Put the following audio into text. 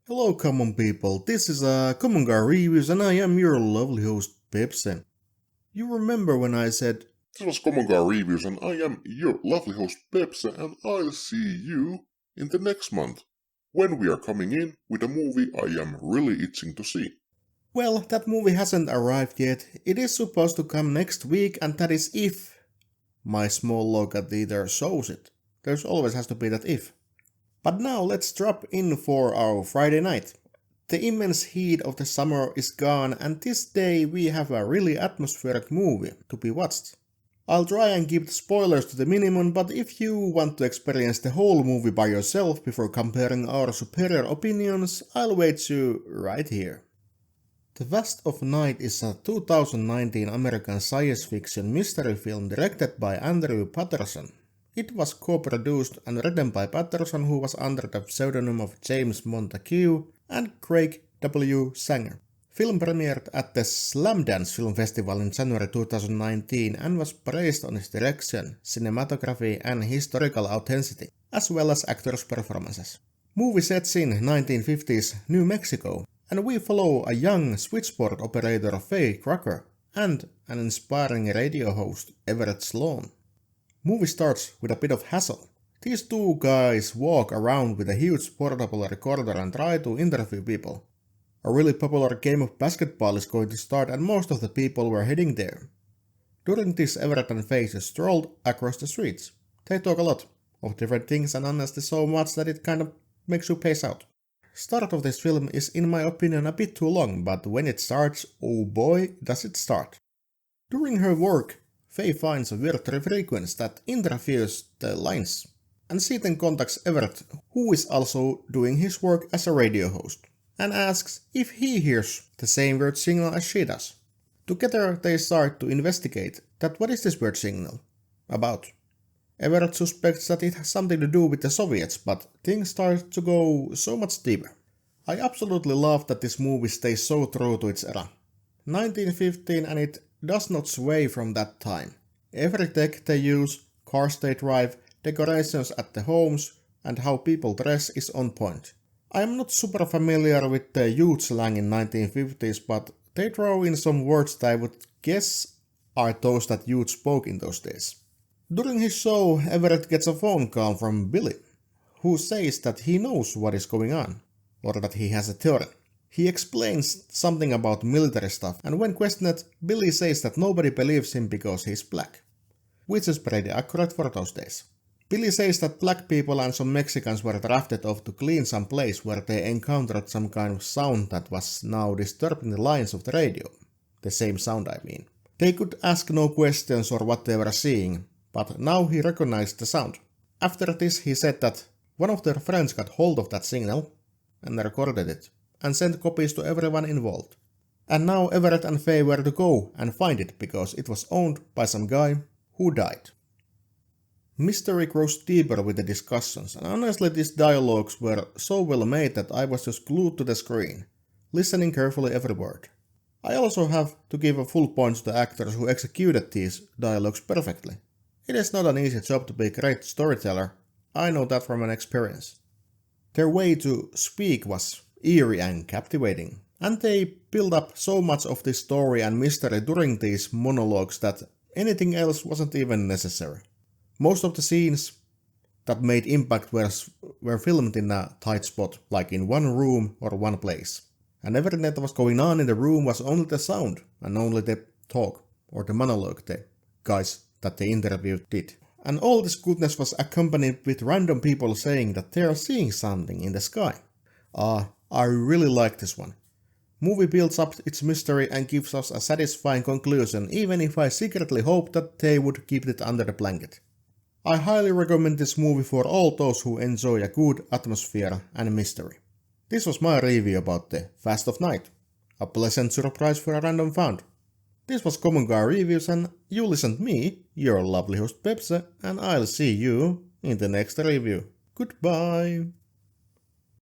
Hello common people, this is Common Guy Reviews and I am your lovely host Pepsi. You remember when I said, This was Common Guy Reviews and I am your lovely host Pepsi and I'll see you in the next month, when we are coming in with a movie I am really itching to see. well, that movie hasn't arrived yet, it is supposed to come next week and that is if my small log at the theater shows it. There's always has to be that if. But now let's drop in for our Friday night. The immense heat of the summer is gone and this day we have a really atmospheric movie to be watched. I'll try and keep the spoilers to the minimum, but if you want to experience the whole movie by yourself before comparing our superior opinions, I'll wait you right here. The Vast of Night is a 2019 American science fiction mystery film directed by Andrew Patterson. It was co-produced and written by Patterson, who was under the pseudonym of James Montague, and Craig W. Sanger. Film premiered at the Slamdance Film Festival in January 2019 and was praised on its direction, cinematography and historical authenticity, as well as actors' performances. Movie sets in 1950s New Mexico, and we follow a young switchboard operator Faye Crocker and an inspiring radio host Everett Sloan. Movie starts with a bit of hassle. These two guys walk around with a huge portable recorder and try to interview people. A really popular game of basketball is going to start and most of the people were heading there. During this, Everett and Faye strolled across the streets. They talk a lot of different things and honestly so much that it kind of makes you pace out. Start of this film is in my opinion a bit too long, but when it starts, oh boy does it start. During her work, Faye finds a virtual frequency that interferes the lines, and she then contacts Everett, who is also doing his work as a radio host, and asks if he hears the same weird signal as she does. Together they start to investigate that what is this weird signal about. Everett suspects that it has something to do with the Soviets, but things start to go so much deeper. I absolutely love that this movie stays so true to its era. 1915 and it does not sway from that time. Every tech they use, cars they drive, decorations at the homes, and how people dress is on point. I am not super familiar with the youth slang in 1950s, but they throw in some words that I would guess are those that youth spoke in those days. During his show, Everett gets a phone call from Billy, who says that he knows what is going on, or that he has a theory. He explains something about military stuff, and when questioned, Billy says that nobody believes him because he's black, which is pretty accurate for those days. Billy says that black people and some Mexicans were drafted off to clean some place where they encountered some kind of sound that was now disturbing the lines of the radio. The same sound, I mean. They could ask no questions or what they were seeing, but now he recognized the sound. After this he said that one of their friends got hold of that signal and recorded it, and sent copies to everyone involved. And now Everett and Faye were to go and find it because it was owned by some guy who died. Mystery grows deeper with the discussions, and honestly these dialogues were so well made that I was just glued to the screen, listening carefully every word. I also have to give a full point to the actors who executed these dialogues perfectly. It is not an easy job to be a great storyteller, I know that from an experience. Their way to speak was eerie and captivating, and they built up so much of this story and mystery during these monologues that anything else wasn't even necessary. Most of the scenes that made impact were filmed in a tight spot, like in one room or one place. And everything that was going on in the room was only the sound, and only the talk, or the monologue the guys that they interviewed did. And all this goodness was accompanied with random people saying that they are seeing something in the sky. I really like this one. Movie builds up its mystery and gives us a satisfying conclusion, even if I secretly hope that they would keep it under the blanket. I highly recommend this movie for all those who enjoy a good atmosphere and mystery. This was my review about the Vast of Night. A pleasant surprise for a random found. This was Common Guy Reviews and you listened me, your lovely host Pepsi, and I'll see you in the next review. Goodbye!